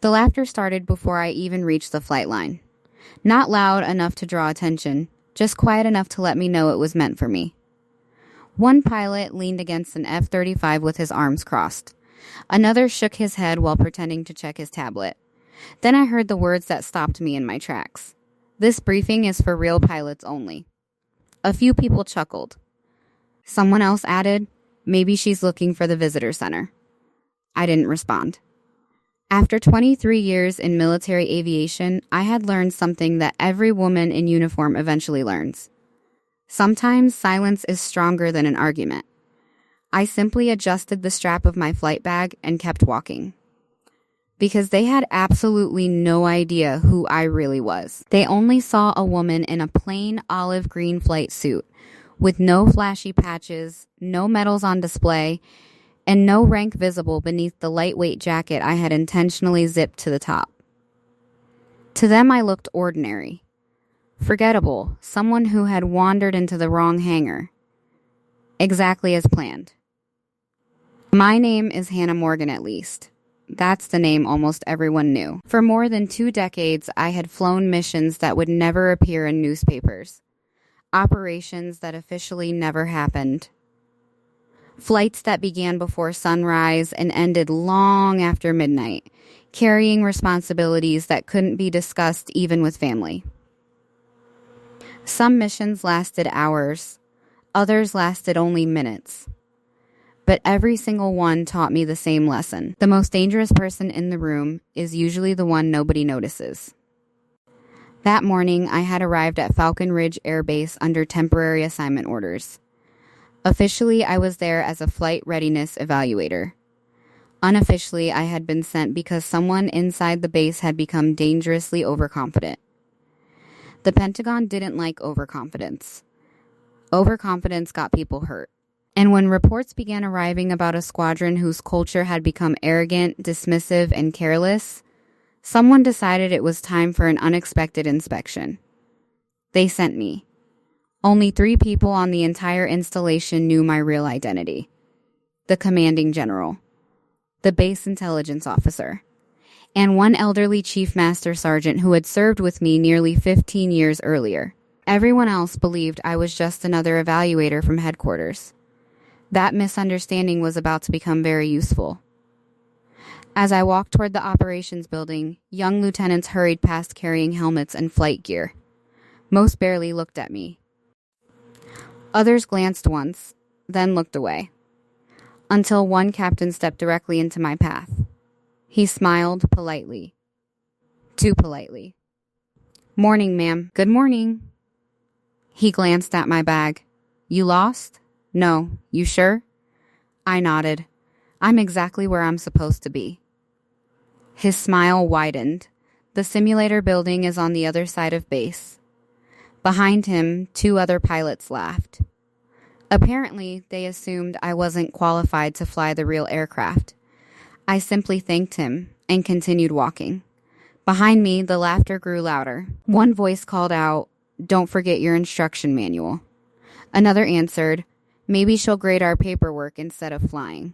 The laughter started before I even reached the flight line. Not loud enough to draw attention, just quiet enough to let me know it was meant for me. One pilot leaned against an F-35 with his arms crossed. Another shook his head while pretending to check his tablet. Then I heard the words that stopped me in my tracks. "This briefing is for real pilots only." A few people chuckled. Someone else added, "Maybe she's looking for the visitor center." I didn't respond. After 23 years in military aviation, I had learned something that every woman in uniform eventually learns. Sometimes silence is stronger than an argument. I simply adjusted the strap of my flight bag and kept walking. Because they had absolutely no idea who I really was. They only saw a woman in a plain olive green flight suit, with no flashy patches, no medals on display, and no rank visible beneath the lightweight jacket I had intentionally zipped to the top. To them, I looked ordinary. Forgettable, someone who had wandered into the wrong hangar. Exactly as planned. My name is Hannah Morgan, at least. That's the name almost everyone knew. For more than 2 decades, I had flown missions that would never appear in newspapers. Operations that officially never happened. Flights that began before sunrise and ended long after midnight, carrying responsibilities that couldn't be discussed even with family. Some missions lasted hours, others lasted only minutes. But every single one taught me the same lesson. The most dangerous person in the room is usually the one nobody notices. That morning, I had arrived at Falcon Ridge Air Base under temporary assignment orders. Officially, I was there as a flight readiness evaluator. Unofficially, I had been sent because someone inside the base had become dangerously overconfident. The Pentagon didn't like overconfidence. Overconfidence got people hurt. And when reports began arriving about a squadron whose culture had become arrogant, dismissive, and careless, someone decided it was time for an unexpected inspection. They sent me. Only 3 people on the entire installation knew my real identity. The commanding general, the base intelligence officer, and one elderly chief master sergeant who had served with me nearly 15 years earlier. Everyone else believed I was just another evaluator from headquarters. That misunderstanding was about to become very useful. As I walked toward the operations building, young lieutenants hurried past carrying helmets and flight gear. Most barely looked at me. Others glanced once, then looked away, until one captain stepped directly into my path. He smiled politely. Too politely. "Morning, ma'am." "Good morning." He glanced at my bag. "You lost?" "No. You sure?" I nodded. "I'm exactly where I'm supposed to be." His smile widened. The simulator building is on the other side of base. Behind him, 2 other pilots laughed. Apparently, they assumed I wasn't qualified to fly the real aircraft. I simply thanked him and continued walking. Behind me, the laughter grew louder. One voice called out, "Don't forget your instruction manual." Another answered, "Maybe she'll grade our paperwork instead of flying."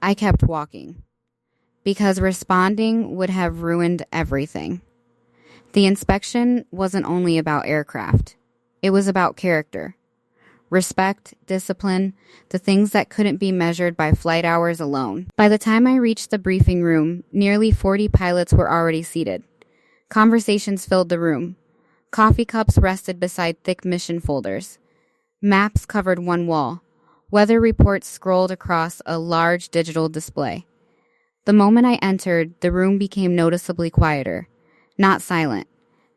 I kept walking, because responding would have ruined everything. The inspection wasn't only about aircraft. It was about character. Respect, discipline, the things that couldn't be measured by flight hours alone. By the time I reached the briefing room, nearly 40 pilots were already seated. Conversations filled the room. Coffee cups rested beside thick mission folders. Maps covered one wall. Weather reports scrolled across a large digital display. The moment I entered, the room became noticeably quieter. Not silent.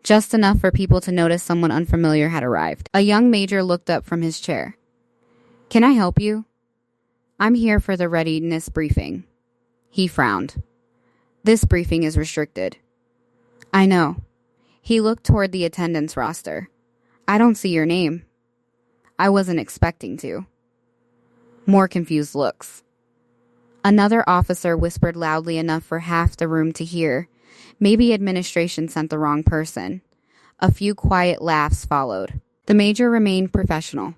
Just enough for people to notice someone unfamiliar had arrived. A young major looked up from his chair. "Can I help you?" "I'm here for the readiness briefing." He frowned. "This briefing is restricted." "I know." He looked toward the attendance roster. "I don't see your name." I wasn't expecting to. More confused looks. Another officer whispered loudly enough for half the room to hear. Maybe administration sent the wrong person. A few quiet laughs followed. The major remained professional.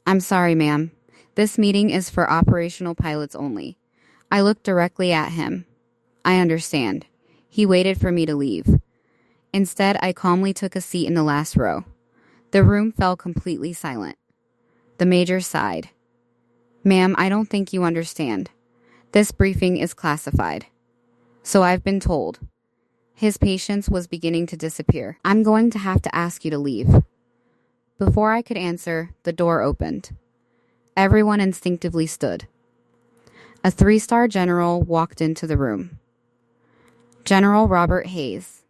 "I'm sorry, ma'am. This meeting is for operational pilots only." I looked directly at him. "I understand." He waited for me to leave. Instead, I calmly took a seat in the last row. The room fell completely silent. The major sighed. Ma'am, I don't think you understand. This briefing is classified. So I've been told. His patience was beginning to disappear. I'm going to have to ask you to leave. Before I could answer, the door opened. Everyone instinctively stood. A 3-star general walked into the room. General Robert Hayes,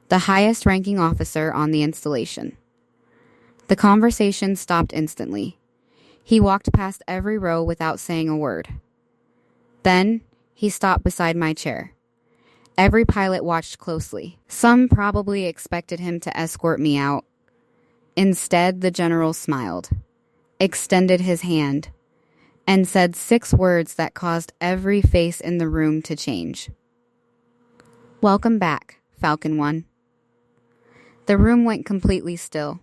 the highest ranking officer on the installation. The conversation stopped instantly. He walked past every row without saying a word. Then, he stopped beside my chair. Every pilot watched closely. Some probably expected him to escort me out. Instead, the general smiled, extended his hand, and said 6 words that caused every face in the room to change. Welcome back, Falcon 1. The room went completely still.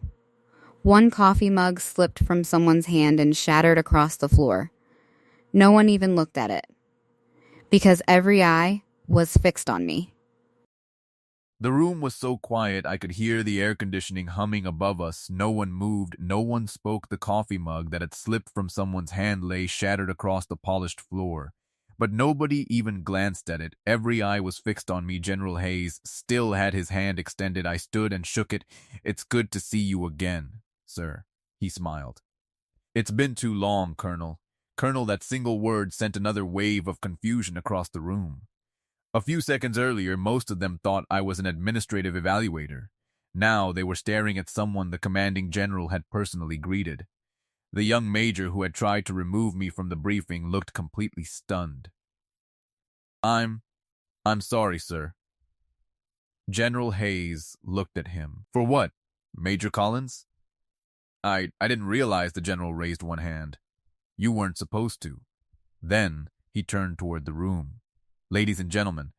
One coffee mug slipped from someone's hand and shattered across the floor. No one even looked at it, because every eye was fixed on me. The room was so quiet I could hear the air conditioning humming above us. No one moved, no one spoke. The coffee mug that had slipped from someone's hand lay shattered across the polished floor. But nobody even glanced at it. Every eye was fixed on me. General Hayes still had his hand extended. I stood and shook it. It's good to see you again, sir. He smiled. It's been too long, Colonel. Colonel, that single word sent another wave of confusion across the room. A few seconds earlier, most of them thought I was an administrative evaluator. Now they were staring at someone the commanding general had personally greeted. The young major who had tried to remove me from the briefing looked completely stunned. I'm sorry, sir. General Hayes looked at him. For what, Major Collins? I didn't realize the general raised one hand. You weren't supposed to. Then he turned toward the room. Ladies and gentlemen,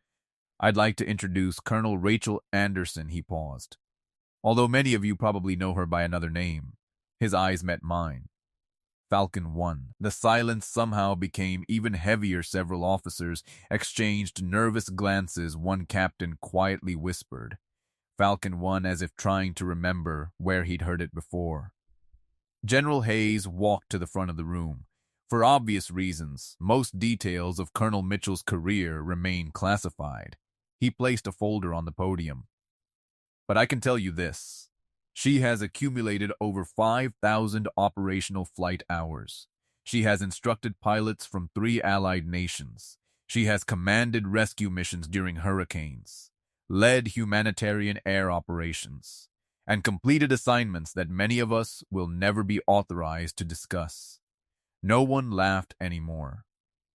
I'd like to introduce Colonel Rachel Anderson. He paused. Although many of you probably know her by another name. His eyes met mine. Falcon 1. The silence somehow became even heavier. Several officers exchanged nervous glances. One captain quietly whispered, Falcon 1, as if trying to remember where he'd heard it before. General Hayes walked to the front of the room. For obvious reasons, most details of Colonel Mitchell's career remain classified. He placed a folder on the podium. But I can tell you this. She has accumulated over 5,000 operational flight hours. She has instructed pilots from 3 allied nations. She has commanded rescue missions during hurricanes, led humanitarian air operations, and completed assignments that many of us will never be authorized to discuss. No one laughed anymore.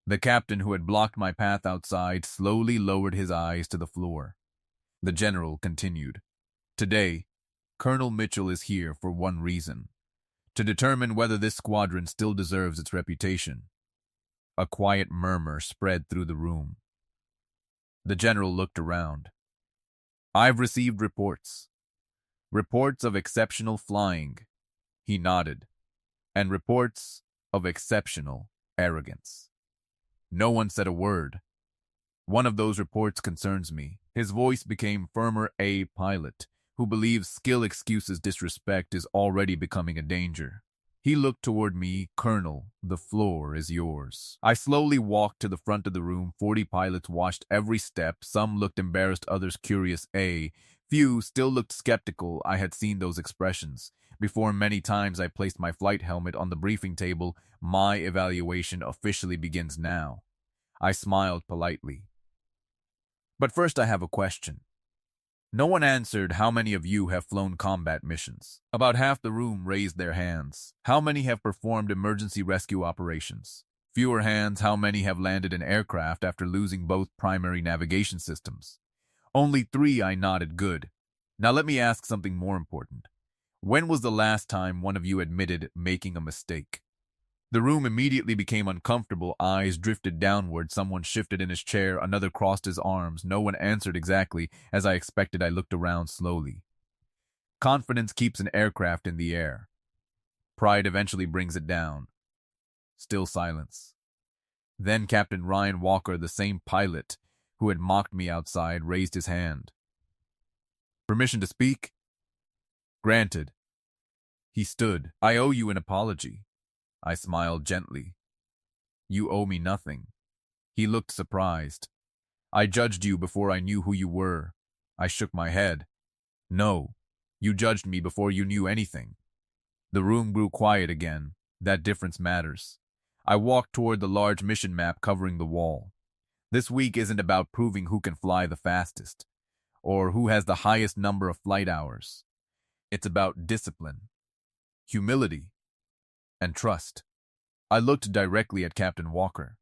The captain who had blocked my path outside slowly lowered his eyes to the floor. The general continued, Today, Colonel Mitchell is here for one reason, to determine whether this squadron still deserves its reputation. A quiet murmur spread through the room. The general looked around. I've received reports. Reports of exceptional flying. He nodded. And reports of exceptional arrogance. No one said a word. One of those reports concerns me. His voice became firmer. A pilot who believes skill excuses disrespect is already becoming a danger. He looked toward me. Colonel, the floor is yours. I slowly walked to the front of the room. 40 pilots watched every step. Some looked embarrassed, others curious. A few still looked skeptical. I had seen those expressions before. Many times I placed my flight helmet on the briefing table. My evaluation officially begins now. I smiled politely. But first I have a question. No one answered. How many of you have flown combat missions? About half the room raised their hands. How many have performed emergency rescue operations? Fewer hands. How many have landed an aircraft after losing both primary navigation systems? Only 3. I nodded. Good. Now let me ask something more important. When was the last time one of you admitted making a mistake? The room immediately became uncomfortable. Eyes drifted downward. Someone shifted in his chair. Another crossed his arms. No one answered exactly as I expected. I looked around slowly. Confidence keeps an aircraft in the air. Pride eventually brings it down. Still silence. Then Captain Ryan Walker, the same pilot who had mocked me outside, raised his hand. Permission to speak? Granted. He stood. I owe you an apology. I smiled gently. You owe me nothing. He looked surprised. I judged you before I knew who you were. I shook my head. No, you judged me before you knew anything. The room grew quiet again. That difference matters. I walked toward the large mission map covering the wall. This week isn't about proving who can fly the fastest, or who has the highest number of flight hours. It's about discipline, humility, and trust. I looked directly at Captain Walker.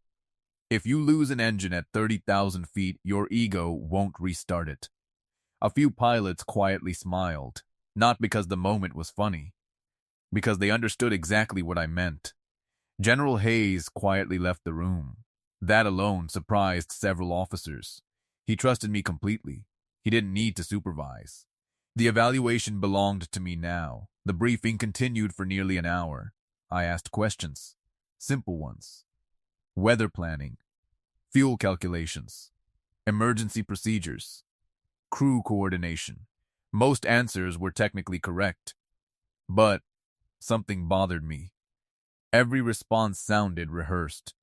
If you lose an engine at 30,000 feet, your ego won't restart it. A few pilots quietly smiled, not because the moment was funny, because they understood exactly what I meant. General Hayes quietly left the room. That alone surprised several officers. He trusted me completely. He didn't need to supervise. The evaluation belonged to me now. The briefing continued for nearly an hour. I asked questions. Simple ones. Weather planning, fuel calculations, emergency procedures, crew coordination. Most answers were technically correct, but something bothered me. Every response sounded rehearsed.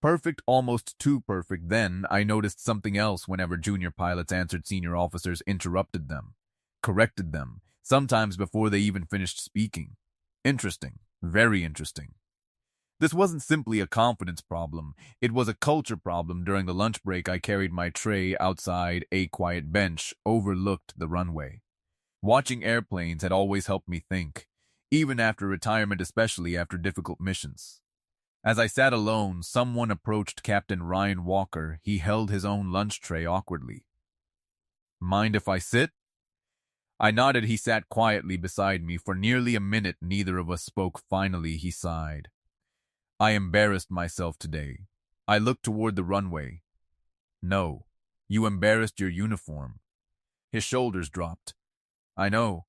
Perfect, almost too perfect. Then I noticed something else whenever junior pilots answered, senior officers interrupted them, corrected them, sometimes before they even finished speaking. Interesting, very interesting. This wasn't simply a confidence problem, it was a culture problem. During the lunch break, I carried my tray outside a quiet bench, overlooked the runway. Watching airplanes had always helped me think, even after retirement, especially after difficult missions. As I sat alone, someone approached Captain Ryan Walker. He held his own lunch tray awkwardly. Mind if I sit? I nodded. He sat quietly beside me. For nearly a minute, neither of us spoke. Finally, he sighed. I embarrassed myself today. I looked toward the runway. No, you embarrassed your uniform. His shoulders dropped. I know.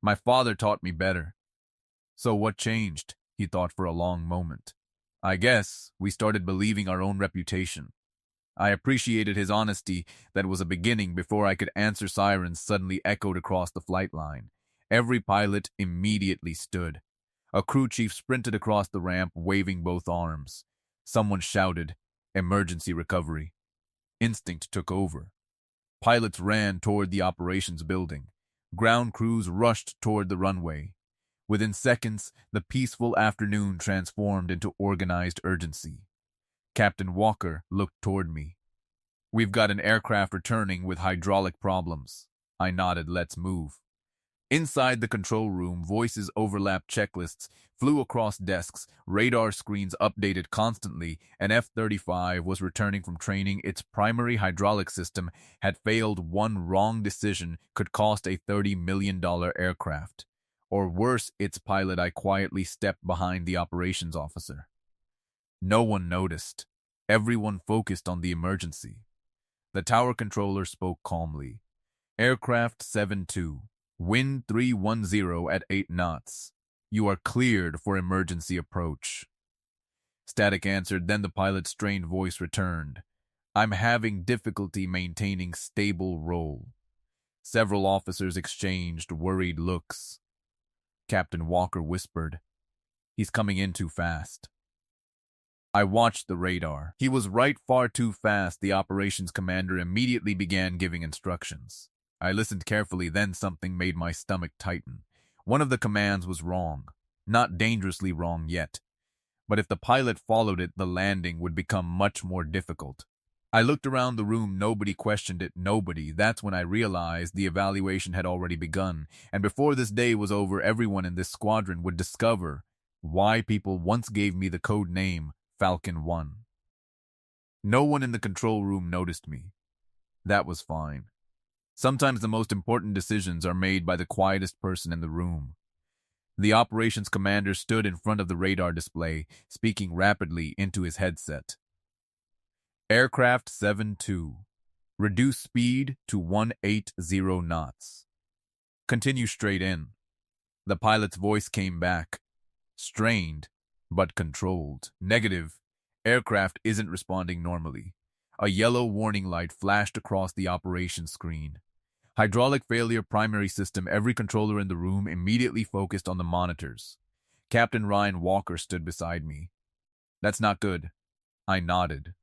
My father taught me better. So what changed? He thought for a long moment. I guess we started believing our own reputation. I appreciated his honesty. That was a beginning. Before I could answer, sirens suddenly echoed across the flight line. Every pilot immediately stood. A crew chief sprinted across the ramp, waving both arms. Someone shouted, "Emergency recovery." Instinct took over. Pilots ran toward the operations building. Ground crews rushed toward the runway. Within seconds, the peaceful afternoon transformed into organized urgency. Captain Walker looked toward me. We've got an aircraft returning with hydraulic problems. I nodded. Let's move. Inside the control room, voices overlapped, checklists flew across desks, radar screens updated constantly. An F-35 was returning from training. Its primary hydraulic system had failed. One wrong decision could cost a $30 million aircraft. Or worse, its pilot. I quietly stepped behind the operations officer. No one noticed. Everyone focused on the emergency. The tower controller spoke calmly. Aircraft 7-2. Wind 310 at 8 knots. You are cleared for emergency approach. Static answered. Then the pilot's strained voice returned. I'm having difficulty maintaining stable roll. Several officers exchanged worried looks. Captain Walker whispered, "He's coming in too fast." I watched the radar. He was right, far too fast. The operations commander immediately began giving instructions. I listened carefully, then something made my stomach tighten. One of the commands was wrong. Not dangerously wrong yet. But if the pilot followed it, the landing would become much more difficult. I looked around the room. Nobody questioned it. Nobody. That's when I realized the evaluation had already begun. And before this day was over, everyone in this squadron would discover why people once gave me the code name Falcon 1. No one in the control room noticed me. That was fine. Sometimes the most important decisions are made by the quietest person in the room. The operations commander stood in front of the radar display, speaking rapidly into his headset. Aircraft 7-2. Reduce speed to 180 knots. Continue straight in. The pilot's voice came back, strained, but controlled. Negative. Aircraft isn't responding normally. A yellow warning light flashed across the operations screen. Hydraulic failure primary system. Every controller in the room immediately focused on the monitors. Captain Ryan Walker stood beside me. That's not good. I nodded.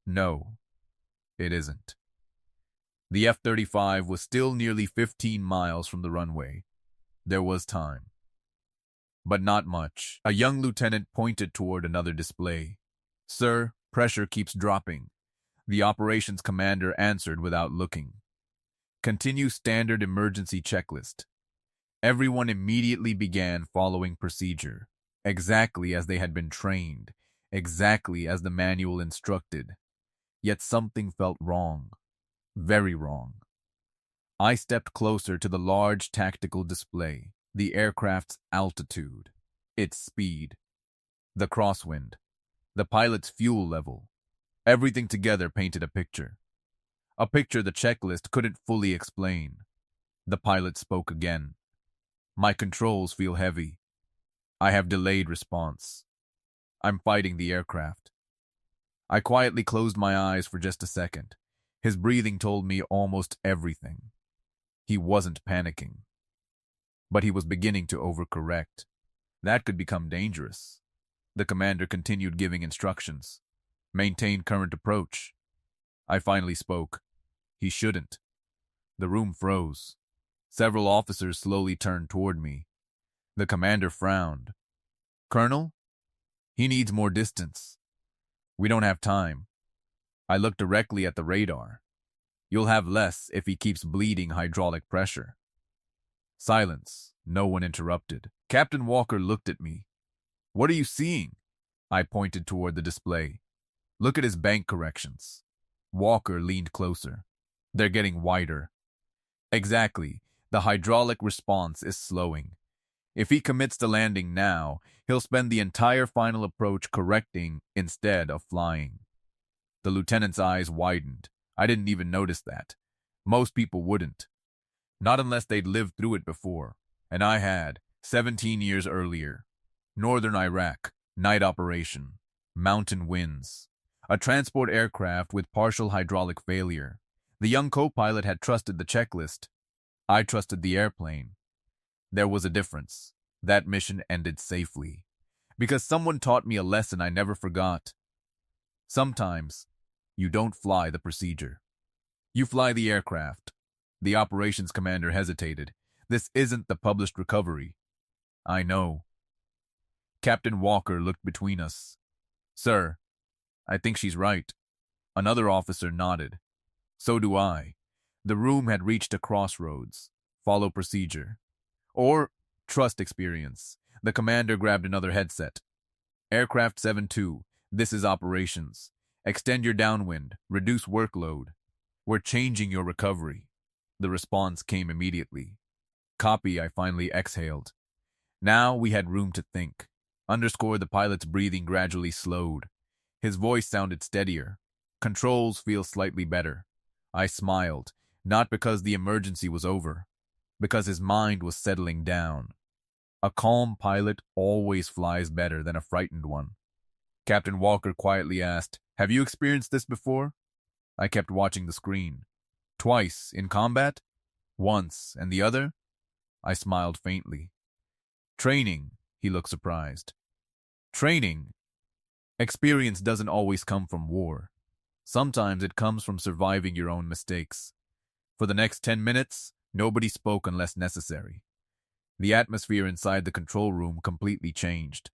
No, it isn't. The F-35 was still nearly 15 miles from the runway. There was time. But not much. A young lieutenant pointed toward another display. Sir, pressure keeps dropping. The operations commander answered without looking. Continue standard emergency checklist. Everyone immediately began following procedure, exactly as they had been trained, exactly as the manual instructed. Yet something felt wrong, very wrong. I stepped closer to the large tactical display, the aircraft's altitude, its speed, the crosswind, the pilot's fuel level. Everything together painted a picture. A picture the checklist couldn't fully explain. The pilot spoke again. My controls feel heavy. I have delayed response. I'm fighting the aircraft. I quietly closed my eyes for just a second. His breathing told me almost everything. He wasn't panicking. But he was beginning to overcorrect. That could become dangerous. The commander continued giving instructions. Maintain current approach. I finally spoke. He shouldn't. The room froze. Several officers slowly turned toward me. The commander frowned. Colonel? He needs more distance. We don't have time. I looked directly at the radar. You'll have less if he keeps bleeding hydraulic pressure. Silence. No one interrupted. Captain Walker looked at me. What are you seeing? I pointed toward the display. Look at his bank corrections. Walker leaned closer. They're getting wider. Exactly. The hydraulic response is slowing. If he commits to landing now, he'll spend the entire final approach correcting instead of flying. The lieutenant's eyes widened. I didn't even notice that. Most people wouldn't. Not unless they'd lived through it before. And I had, 17 years earlier. Northern Iraq, night operation, mountain winds. A transport aircraft with partial hydraulic failure. The young co-pilot had trusted the checklist. I trusted the airplane. There was a difference. That mission ended safely. Because someone taught me a lesson I never forgot. Sometimes, you don't fly the procedure. You fly the aircraft. The operations commander hesitated. This isn't the published recovery. I know. Captain Walker looked between us. Sir, I think she's right. Another officer nodded. So do I. The room had reached a crossroads. Follow procedure. Or trust experience. The commander grabbed another headset. Aircraft 7-2, this is operations. Extend your downwind. Reduce workload. We're changing your recovery. The response came immediately. Copy, I finally exhaled. Now we had room to think. Underscore, the pilot's breathing gradually slowed. His voice sounded steadier. Controls feel slightly better. I smiled, not because the emergency was over, because his mind was settling down. A calm pilot always flies better than a frightened one. Captain Walker quietly asked, "Have you experienced this before?" I kept watching the screen. "Twice, in combat?" "Once, and the other?" I smiled faintly. "Training," he looked surprised. "Training? Experience doesn't always come from war. Sometimes it comes from surviving your own mistakes." For the next 10 minutes, nobody spoke unless necessary. The atmosphere inside the control room completely changed.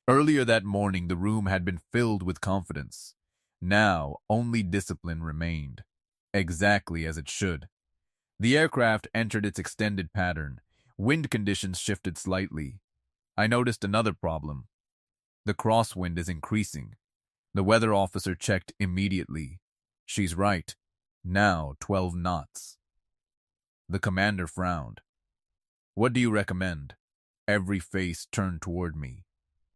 Earlier that morning, the room had been filled with confidence. Now, only discipline remained. Exactly as it should. The aircraft entered its extended pattern. Wind conditions shifted slightly. I noticed another problem. The crosswind is increasing. The weather officer checked immediately. She's right. Now 12 knots. The commander frowned. "What do you recommend?" Every face turned toward me.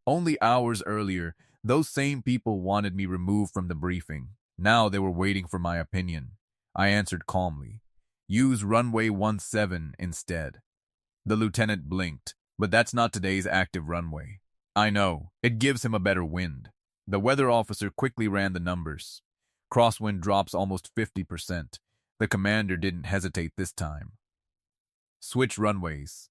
Only hours earlier, those same people wanted me removed from the briefing. Now they were waiting for my opinion. I answered calmly. "Use runway 17 instead." The lieutenant blinked. "But that's not today's active runway." "I know. It gives him a better wind." The weather officer quickly ran the numbers. Crosswind drops almost 50%. The commander didn't hesitate this time. Switch runways.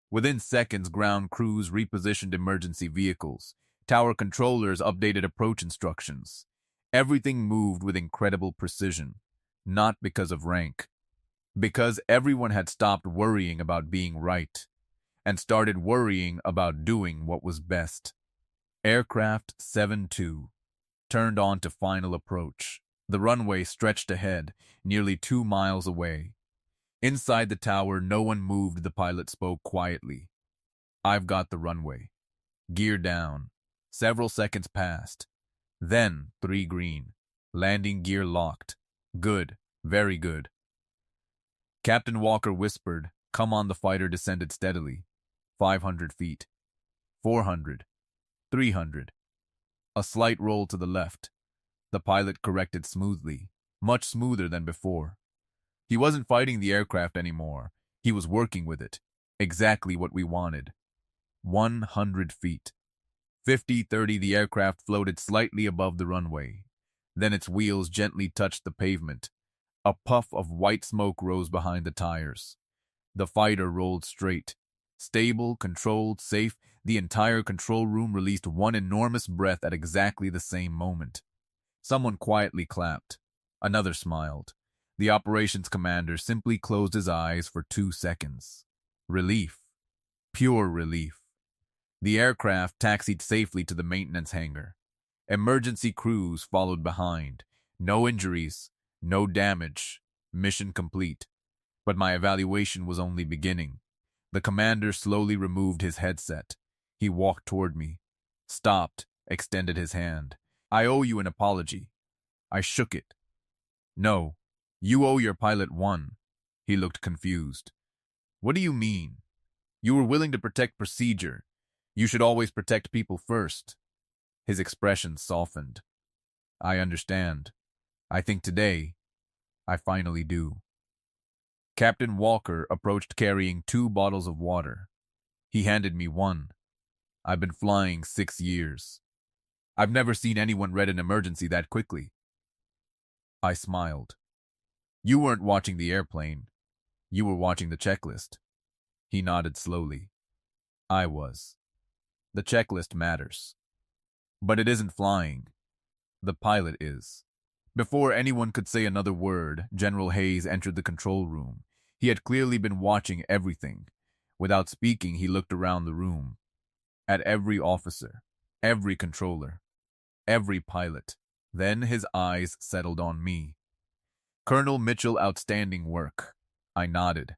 Within seconds, ground crews repositioned emergency vehicles. Tower controllers updated approach instructions. Everything moved with incredible precision, not because of rank, because everyone had stopped worrying about being right and started worrying about doing what was best. Aircraft 7-2 turned on to final approach. The runway stretched ahead, nearly 2 miles away. Inside the tower, no one moved. The pilot spoke quietly. "I've got the runway. Gear down." Several seconds passed. Then 3 green. Landing gear locked. "Good. Very good." Captain Walker whispered. "Come on." The fighter descended steadily. 500 feet. 400. 300. A slight roll to the left. The pilot corrected smoothly, much smoother than before. He wasn't fighting the aircraft anymore. He was working with it. Exactly what we wanted. 100 feet. 50-30, the aircraft floated slightly above the runway. Then its wheels gently touched the pavement. A puff of white smoke rose behind the tires. The fighter rolled straight. Stable, controlled, safe, the entire control room released one enormous breath at exactly the same moment. Someone quietly clapped. Another smiled. The operations commander simply closed his eyes for 2 seconds. Relief. Pure relief. The aircraft taxied safely to the maintenance hangar. Emergency crews followed behind. No injuries, no damage. Mission complete. But my evaluation was only beginning. The commander slowly removed his headset. He walked toward me, stopped, extended his hand. "I owe you an apology." I shook it. "No, you owe your pilot one." He looked confused. "What do you mean? You were willing to protect procedure. You should always protect people first." His expression softened. "I understand. I think today, I finally do." Captain Walker approached carrying 2 bottles of water. He handed me one. "I've been flying 6 years. I've never seen anyone read an emergency that quickly." I smiled. "You weren't watching the airplane. You were watching the checklist." He nodded slowly. "I was. The checklist matters. But it isn't flying. The pilot is." Before anyone could say another word, General Hayes entered the control room. He had clearly been watching everything. Without speaking, he looked around the room. At every officer, every controller, every pilot. Then his eyes settled on me. "Colonel Mitchell, outstanding work." I nodded.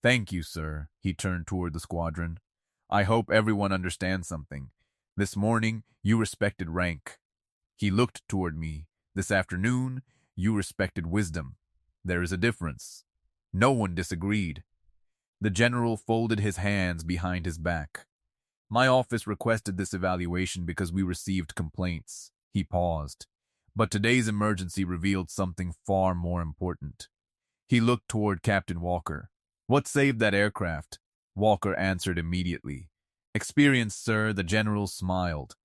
"Thank you, sir." He turned toward the squadron. "I hope everyone understands something. This morning, you respected rank." He looked toward me. "This afternoon, you respected wisdom. There is a difference." No one disagreed. The general folded his hands behind his back. "My office requested this evaluation because we received complaints." He paused. "But today's emergency revealed something far more important." He looked toward Captain Walker. "What saved that aircraft?" Walker answered immediately. "Experience, sir." The general smiled.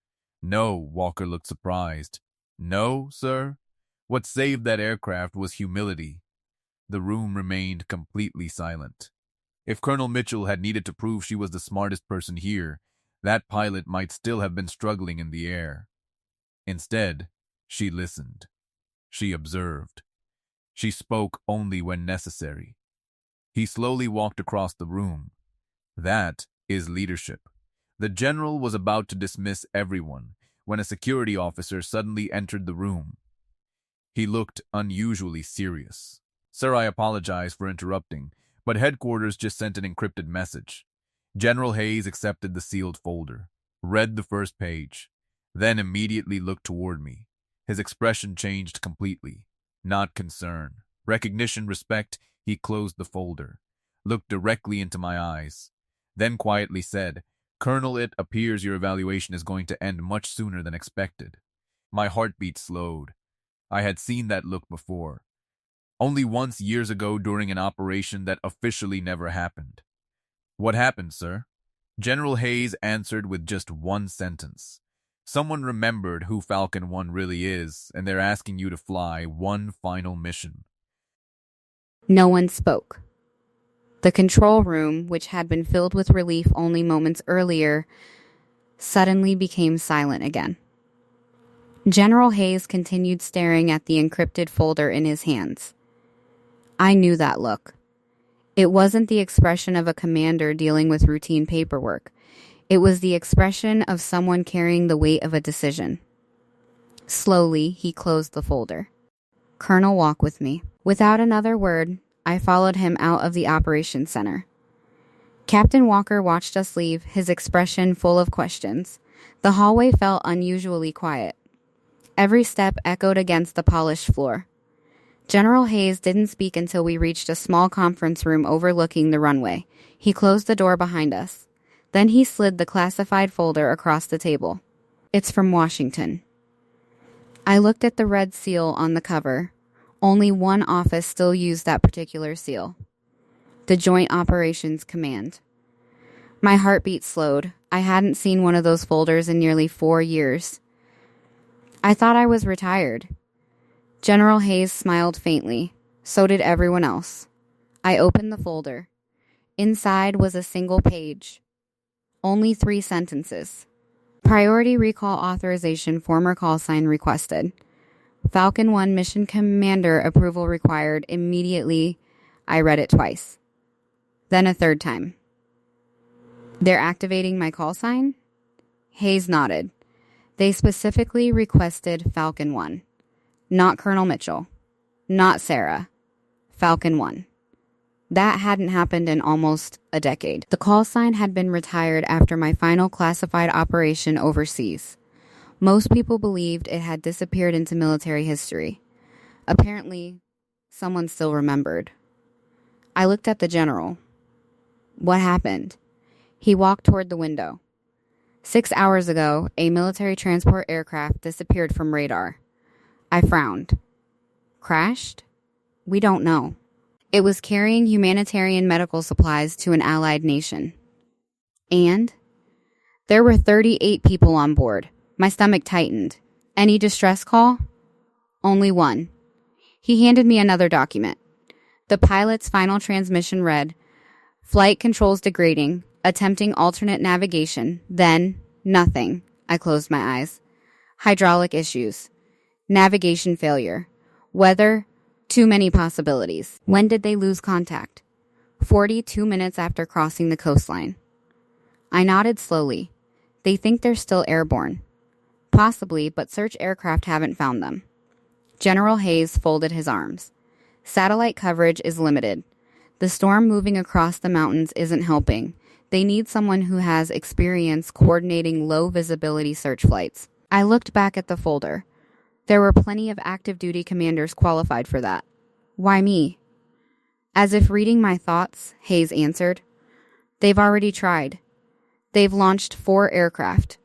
"No." Walker looked surprised. "No, sir? What saved that aircraft was humility." The room remained completely silent. If Colonel Mitchell had needed to prove she was the smartest person here, that pilot might still have been struggling in the air. Instead, she listened. She observed. She spoke only when necessary. He slowly walked across the room. That is leadership. The general was about to dismiss everyone when a security officer suddenly entered the room. He looked unusually serious. "Sir, I apologize for interrupting, but headquarters just sent an encrypted message." General Hayes accepted the sealed folder, read the first page, then immediately looked toward me. His expression changed completely. Not concern, recognition, respect. He closed the folder, looked directly into my eyes, then quietly said, "Colonel, it appears your evaluation is going to end much sooner than expected." My heartbeat slowed. I had seen that look before. Only once years ago during an operation that officially never happened. "What happened, sir?" General Hayes answered with just one sentence. Someone remembered who Falcon 1 really is, and they're asking you to fly one final mission. No one spoke. The control room, which had been filled with relief only moments earlier, suddenly became silent again. General Hayes continued staring at the encrypted folder in his hands. I knew that look. It wasn't the expression of a commander dealing with routine paperwork. It was the expression of someone carrying the weight of a decision. Slowly, he closed the folder. Colonel, walk with me. Without another word, I followed him out of the operations center. Captain Walker watched us leave, his expression full of questions. The hallway felt unusually quiet. Every step echoed against the polished floor. General Hayes didn't speak until we reached a small conference room overlooking the runway. He closed the door behind us. Then he slid the classified folder across the table. It's from Washington. I looked at the red seal on the cover. Only one office still used that particular seal. The Joint Operations Command. My heartbeat slowed. I hadn't seen one of those folders in nearly 4 years. I thought I was retired. General Hayes smiled faintly. So did everyone else. I opened the folder. Inside was a single page. Only 3 sentences. Priority recall authorization, former call sign requested. Falcon 1 mission commander approval required immediately. I read it twice. Then a third time. They're activating my call sign? Hayes nodded. They specifically requested Falcon 1. Not Colonel Mitchell. Not Sarah. Falcon 1. That hadn't happened in almost a decade. The call sign had been retired after my final classified operation overseas. Most people believed it had disappeared into military history. Apparently, someone still remembered. I looked at the general. What happened? He walked toward the window. 6 hours ago, a military transport aircraft disappeared from radar. I frowned. Crashed? We don't know. It was carrying humanitarian medical supplies to an allied nation. And there were 38 people on board. My stomach tightened. Any distress call? Only one. He handed me another document. The pilot's final transmission read, "Flight controls degrading, attempting alternate navigation, then nothing." I closed my eyes. Hydraulic issues. Navigation failure. Weather, too many possibilities. When did they lose contact? 42 minutes after crossing the coastline. I nodded slowly. They think they're still airborne. Possibly, but search aircraft haven't found them. General Hayes folded his arms. Satellite coverage is limited. The storm moving across the mountains isn't helping. They need someone who has experience coordinating low-visibility search flights. I looked back at the folder. There were plenty of active duty commanders qualified for that. Why me? As if reading my thoughts, Hayes answered. They've already tried. They've launched 4 aircraft.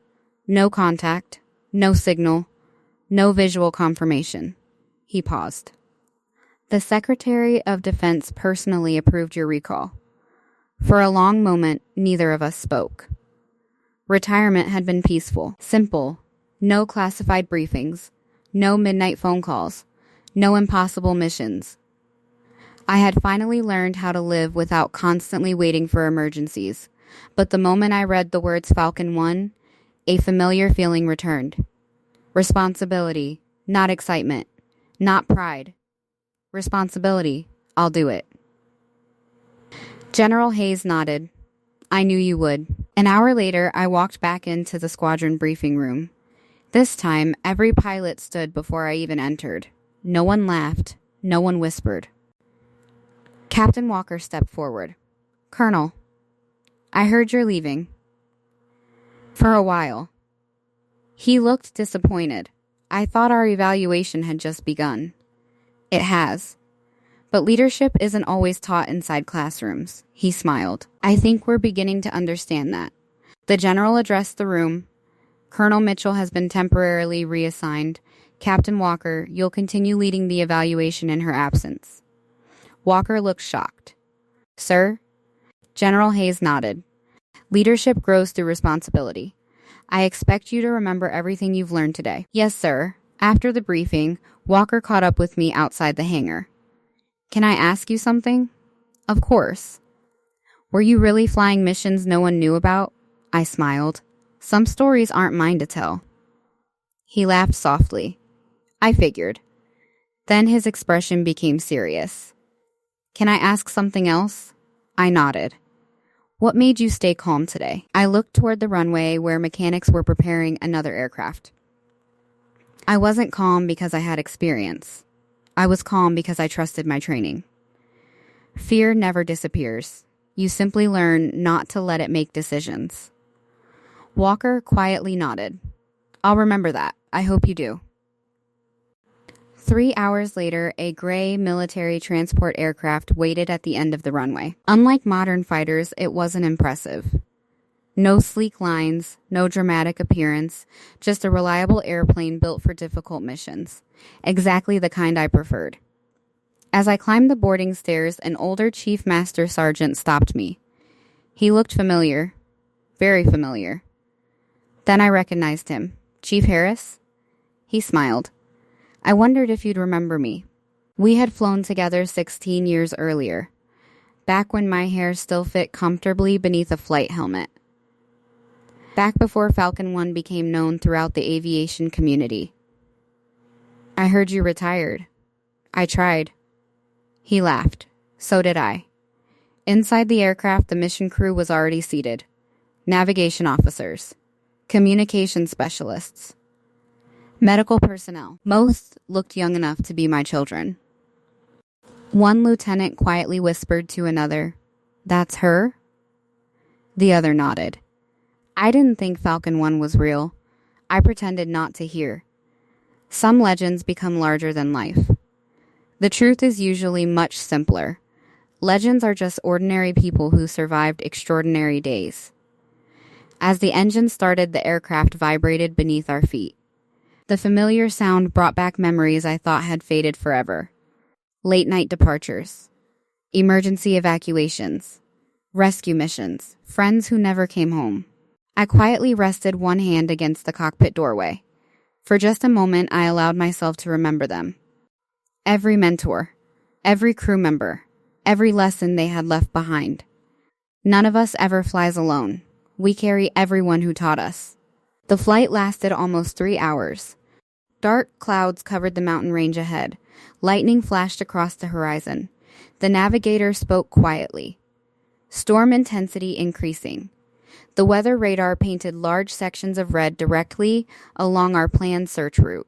No contact, no signal, no visual confirmation. He paused. The Secretary of Defense personally approved your recall. For a long moment, neither of us spoke. Retirement had been peaceful, simple, no classified briefings, no midnight phone calls, no impossible missions. I had finally learned how to live without constantly waiting for emergencies, but the moment I read the words Falcon 1, a familiar feeling returned. Responsibility, not excitement, not pride. Responsibility, I'll do it. General Hayes nodded. I knew you would. An hour later, I walked back into the squadron briefing room. This time, every pilot stood before I even entered. No one laughed. No one whispered. Captain Walker stepped forward. Colonel, I heard you're leaving. For a while. He looked disappointed. I thought our evaluation had just begun. It has. But leadership isn't always taught inside classrooms. He smiled. I think we're beginning to understand that. The general addressed the room. Colonel Mitchell has been temporarily reassigned. Captain Walker, you'll continue leading the evaluation in her absence. Walker looked shocked. Sir? General Hayes nodded. Leadership grows through responsibility. I expect you to remember everything you've learned today. Yes, sir. After the briefing, Walker caught up with me outside the hangar. Can I ask you something? Of course. Were you really flying missions no one knew about? I smiled. Some stories aren't mine to tell. He laughed softly. I figured. Then his expression became serious. Can I ask something else? I nodded. What made you stay calm today? I looked toward the runway where mechanics were preparing another aircraft. I wasn't calm because I had experience. I was calm because I trusted my training. Fear never disappears. You simply learn not to let it make decisions. Walker quietly nodded. I'll remember that. I hope you do. 3 hours later, a gray military transport aircraft waited at the end of the runway. Unlike modern fighters, it wasn't impressive. No sleek lines, no dramatic appearance, just a reliable airplane built for difficult missions. Exactly the kind I preferred. As I climbed the boarding stairs, an older Chief Master Sergeant stopped me. He looked familiar. Very familiar. Then I recognized him. Chief Harris? He smiled. I wondered if you'd remember me. We had flown together 16 years earlier, back when my hair still fit comfortably beneath a flight helmet. Back before Falcon 1 became known throughout the aviation community. I heard you retired. I tried. He laughed. So did I. Inside the aircraft, the mission crew was already seated. Navigation officers. Communication specialists. Medical personnel. Most looked young enough to be my children. One lieutenant quietly whispered to another, "That's her?" The other nodded. I didn't think Falcon 1 was real. I pretended not to hear. Some legends become larger than life. The truth is usually much simpler. Legends are just ordinary people who survived extraordinary days. As the engine started, the aircraft vibrated beneath our feet. The familiar sound brought back memories I thought had faded forever. Late-night departures. Emergency evacuations. Rescue missions. Friends who never came home. I quietly rested one hand against the cockpit doorway. For just a moment, I allowed myself to remember them. Every mentor. Every crew member. Every lesson they had left behind. None of us ever flies alone. We carry everyone who taught us. The flight lasted almost 3 hours. Dark clouds covered the mountain range ahead. Lightning flashed across the horizon. The navigator spoke quietly. Storm intensity increasing. The weather radar painted large sections of red directly along our planned search route.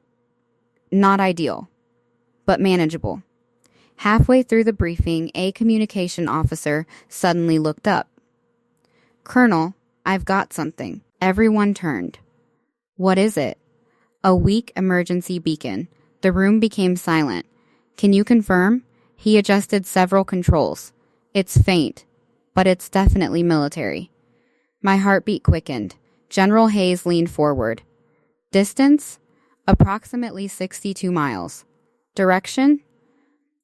Not ideal, but manageable. Halfway through the briefing, a communication officer suddenly looked up. "Colonel, I've got something." Everyone turned. "What is it?" A weak emergency beacon. The room became silent. "Can you confirm?" He adjusted several controls. "It's faint, but it's definitely military." My heartbeat quickened. General Hayes leaned forward. "Distance?" "Approximately 62 miles. "Direction?"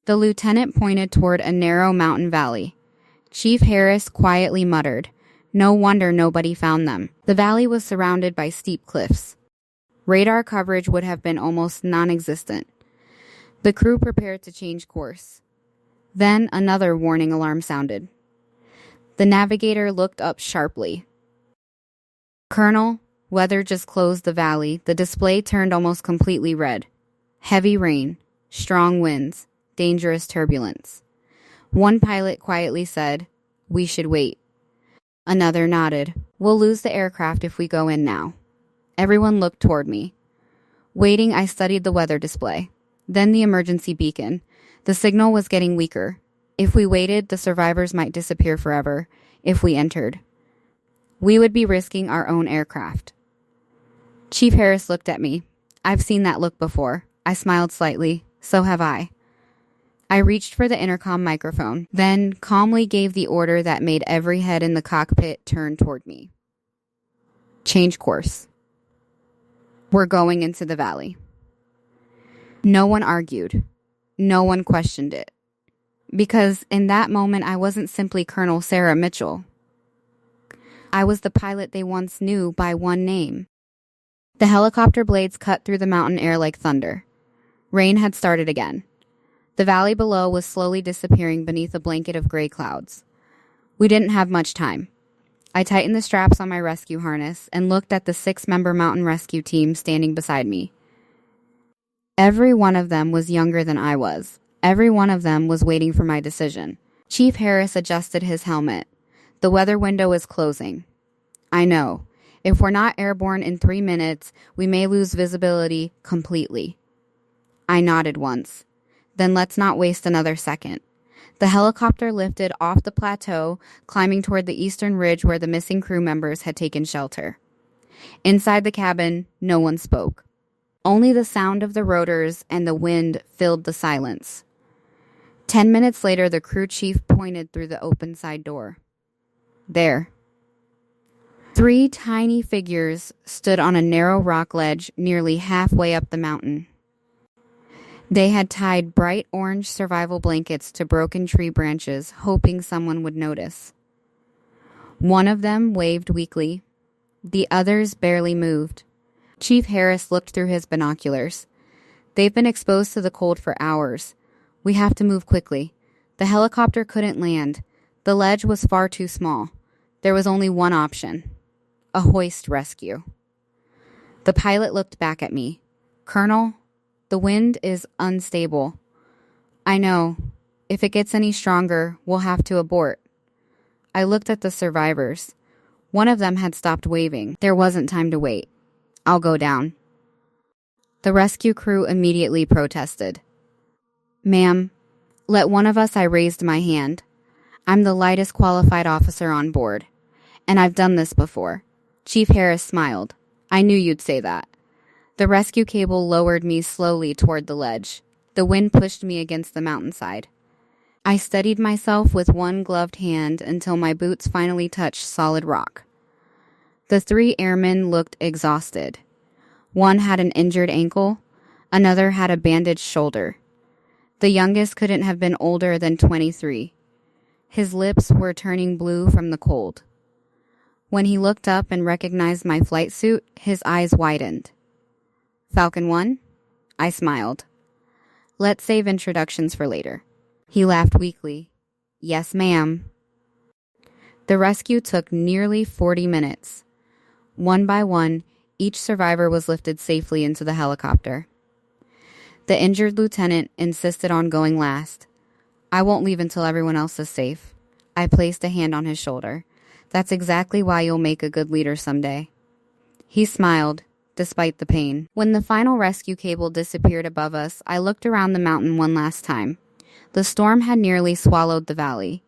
The lieutenant pointed toward a narrow mountain valley. Chief Harris quietly muttered, "No wonder nobody found them." The valley was surrounded by steep cliffs. Radar coverage would have been almost non-existent. The crew prepared to change course. Then another warning alarm sounded. The navigator looked up sharply. "Colonel, weather just closed the valley." The display turned almost completely red. Heavy rain, strong winds, dangerous turbulence. One pilot quietly said, "We should wait." Another nodded. "We'll lose the aircraft if we go in now." Everyone looked toward me. Waiting, I studied the weather display. Then the emergency beacon. The signal was getting weaker. If we waited, the survivors might disappear forever. If we entered, we would be risking our own aircraft. Chief Harris looked at me. "I've seen that look before." I smiled slightly. "So have I." I reached for the intercom microphone, then calmly gave the order that made every head in the cockpit turn toward me. "Change course. We're going into the valley." No one argued. No one questioned it. Because in that moment, I wasn't simply Colonel Sarah Mitchell. I was the pilot they once knew by one name. The helicopter blades cut through the mountain air like thunder. Rain had started again. The valley below was slowly disappearing beneath a blanket of gray clouds. We didn't have much time. I tightened the straps on my rescue harness and looked at the 6-member mountain rescue team standing beside me. Every one of them was younger than I was. Every one of them was waiting for my decision. Chief Harris adjusted his helmet. The weather window is closing. I know. If we're not airborne in 3 minutes, we may lose visibility completely. I nodded once. Then let's not waste another second. The helicopter lifted off the plateau, climbing toward the eastern ridge where the missing crew members had taken shelter. Inside the cabin, no one spoke. Only the sound of the rotors and the wind filled the silence. 10 minutes later, the crew chief pointed through the open side door. There. 3 tiny figures stood on a narrow rock ledge nearly halfway up the mountain. They had tied bright orange survival blankets to broken tree branches, hoping someone would notice. One of them waved weakly. The others barely moved. Chief Harris looked through his binoculars. They've been exposed to the cold for hours. We have to move quickly. The helicopter couldn't land. The ledge was far too small. There was only one option. A hoist rescue. The pilot looked back at me. Colonel, the wind is unstable. I know. If it gets any stronger, we'll have to abort. I looked at the survivors. One of them had stopped waving. There wasn't time to wait. I'll go down. The rescue crew immediately protested. Ma'am, let one of us. I raised my hand. I'm the lightest qualified officer on board. And I've done this before. Chief Harris smiled. I knew you'd say that. The rescue cable lowered me slowly toward the ledge. The wind pushed me against the mountainside. I steadied myself with one gloved hand until my boots finally touched solid rock. The 3 airmen looked exhausted. One had an injured ankle. Another had a bandaged shoulder. The youngest couldn't have been older than 23. His lips were turning blue from the cold. When he looked up and recognized my flight suit, his eyes widened. Falcon 1? I smiled. Let's save introductions for later. He laughed weakly. Yes, ma'am. The rescue took nearly 40 minutes. One by one, each survivor was lifted safely into the helicopter. The injured lieutenant insisted on going last. I won't leave until everyone else is safe. I placed a hand on his shoulder. That's exactly why you'll make a good leader someday. He smiled, despite the pain. When the final rescue cable disappeared above us, I looked around the mountain one last time. The storm had nearly swallowed the valley.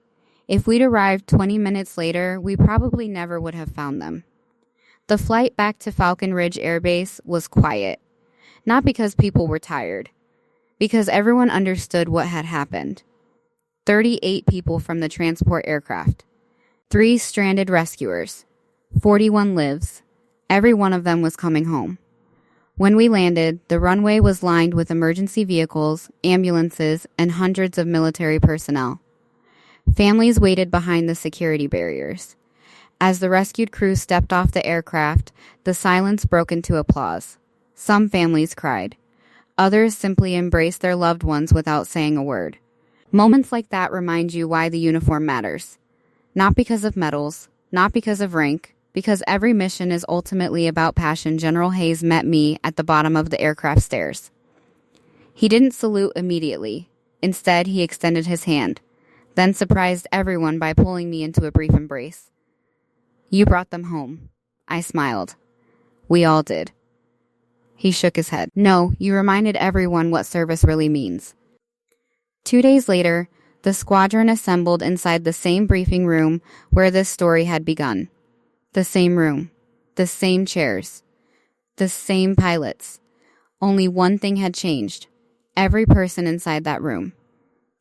If we'd arrived 20 minutes later, we probably never would have found them. The flight back to Falcon Ridge Air Base was quiet. Not because people were tired. Because everyone understood what had happened. 38 people from the transport aircraft. 3 stranded rescuers. 41 lives. Every one of them was coming home. When we landed, the runway was lined with emergency vehicles, ambulances, and hundreds of military personnel. Families waited behind the security barriers. As the rescued crew stepped off the aircraft, the silence broke into applause. Some families cried. Others simply embraced their loved ones without saying a word. Moments like that remind you why the uniform matters. Not because of medals, not because of rank, because every mission is ultimately about passion. General Hayes met me at the bottom of the aircraft stairs. He didn't salute immediately. Instead, he extended his hand, then surprised everyone by pulling me into a brief embrace. You brought them home. I smiled. We all did. He shook his head. No, you reminded everyone what service really means. 2 days later, the squadron assembled inside the same briefing room where this story had begun. The same room, the same chairs, the same pilots. Only one thing had changed. Every person inside that room.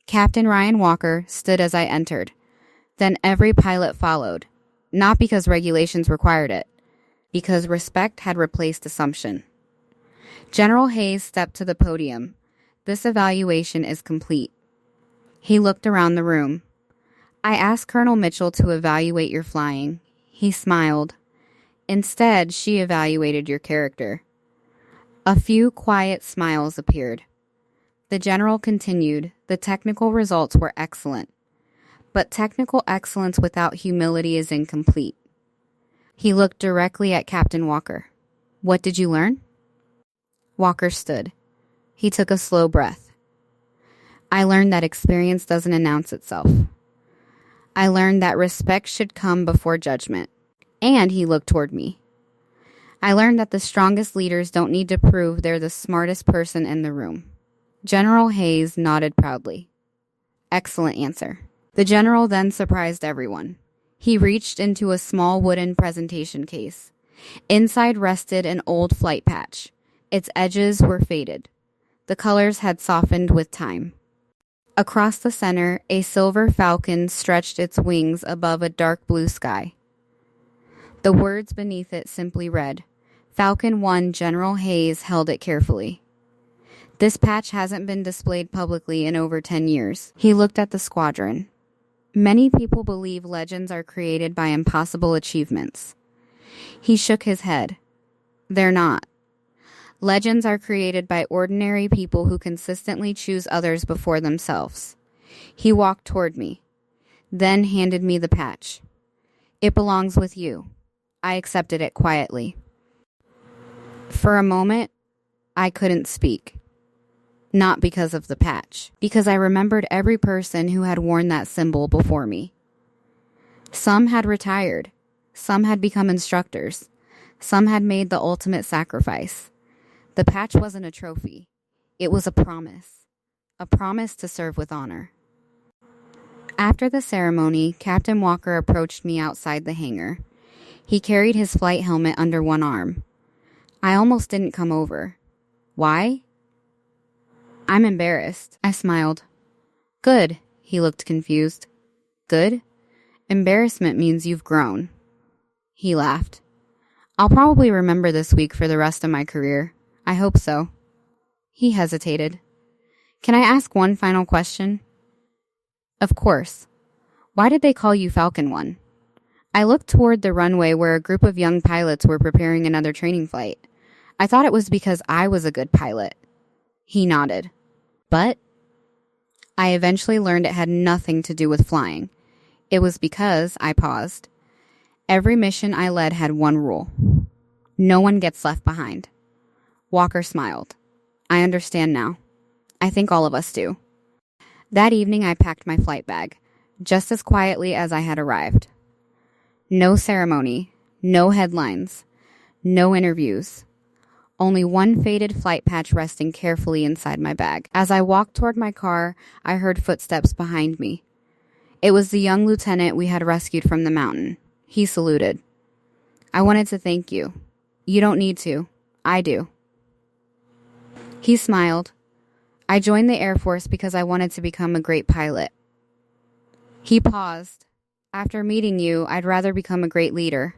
Captain Ryan Walker stood as I entered. Then every pilot followed. Not because regulations required it, because respect had replaced assumption. General Hayes stepped to the podium. This evaluation is complete. He looked around the room. I asked Colonel Mitchell to evaluate your flying. He smiled. Instead, she evaluated your character. A few quiet smiles appeared. The general continued, the technical results were excellent. But technical excellence without humility is incomplete. He looked directly at Captain Walker. What did you learn? Walker stood. He took a slow breath. I learned that experience doesn't announce itself. I learned that respect should come before judgment. And he looked toward me. I learned that the strongest leaders don't need to prove they're the smartest person in the room. General Hayes nodded proudly. Excellent answer. The general then surprised everyone. He reached into a small wooden presentation case. Inside rested an old flight patch. Its edges were faded. The colors had softened with time. Across the center, a silver falcon stretched its wings above a dark blue sky. The words beneath it simply read, Falcon 1 General Hayes held it carefully. This patch hasn't been displayed publicly in over 10 years. He looked at the squadron. Many people believe legends are created by impossible achievements. He shook his head. They're not. Legends are created by ordinary people who consistently choose others before themselves. He walked toward me, then handed me the patch. It belongs with you. I accepted it quietly. For a moment, I couldn't speak. Not because of the patch, because I remembered every person who had worn that symbol before me. Some had retired. Some had become instructors. Some had made the ultimate sacrifice. The patch wasn't a trophy. It was a promise to serve with honor. After the ceremony, Captain Walker approached me outside the hangar. He carried his flight helmet under one arm. I almost didn't come over. Why? I'm embarrassed. I smiled. Good. He looked confused. Good? Embarrassment means you've grown. He laughed. I'll probably remember this week for the rest of my career. I hope so. He hesitated. Can I ask one final question? Of course. Why did they call you Falcon 1? I looked toward the runway where a group of young pilots were preparing another training flight. I thought it was because I was a good pilot. He nodded. But I eventually learned it had nothing to do with flying. It was because I paused. Every mission I led had one rule. No one gets left behind. Walker smiled. I understand now. I think all of us do. That evening I packed my flight bag, just as quietly as I had arrived. No ceremony, no headlines, no interviews. Only one faded flight patch resting carefully inside my bag. As I walked toward my car, I heard footsteps behind me. It was the young lieutenant we had rescued from the mountain. He saluted. I wanted to thank you. You don't need to. I do. He smiled. I joined the Air Force because I wanted to become a great pilot. He paused. After meeting you, I'd rather become a great leader.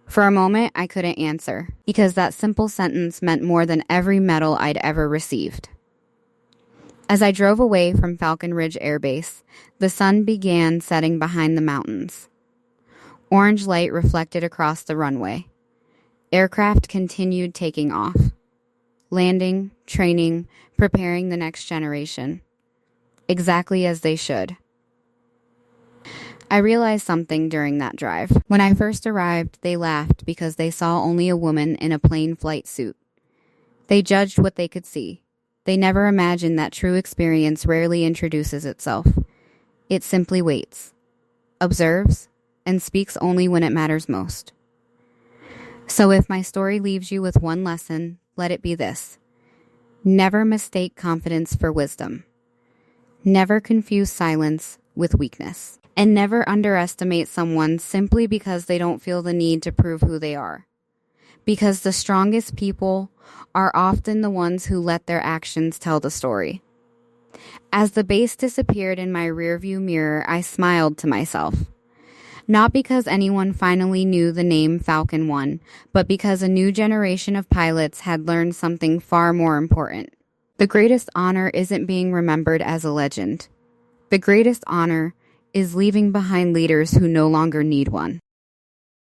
For a moment, I couldn't answer, because that simple sentence meant more than every medal I'd ever received. As I drove away from Falcon Ridge Air Base, the sun began setting behind the mountains. Orange light reflected across the runway. Aircraft continued taking off. Landing, training, preparing the next generation. Exactly as they should. I realized something during that drive. When I first arrived, they laughed because they saw only a woman in a plain flight suit. They judged what they could see. They never imagined that true experience rarely introduces itself. It simply waits, observes, and speaks only when it matters most. So if my story leaves you with one lesson, let it be this. Never mistake confidence for wisdom. Never confuse silence with weakness. And never underestimate someone simply because they don't feel the need to prove who they are. Because the strongest people are often the ones who let their actions tell the story. As the base disappeared in my rearview mirror, I smiled to myself. Not because anyone finally knew the name Falcon 1, but because a new generation of pilots had learned something far more important. The greatest honor isn't being remembered as a legend. The greatest honor is leaving behind leaders who no longer need one.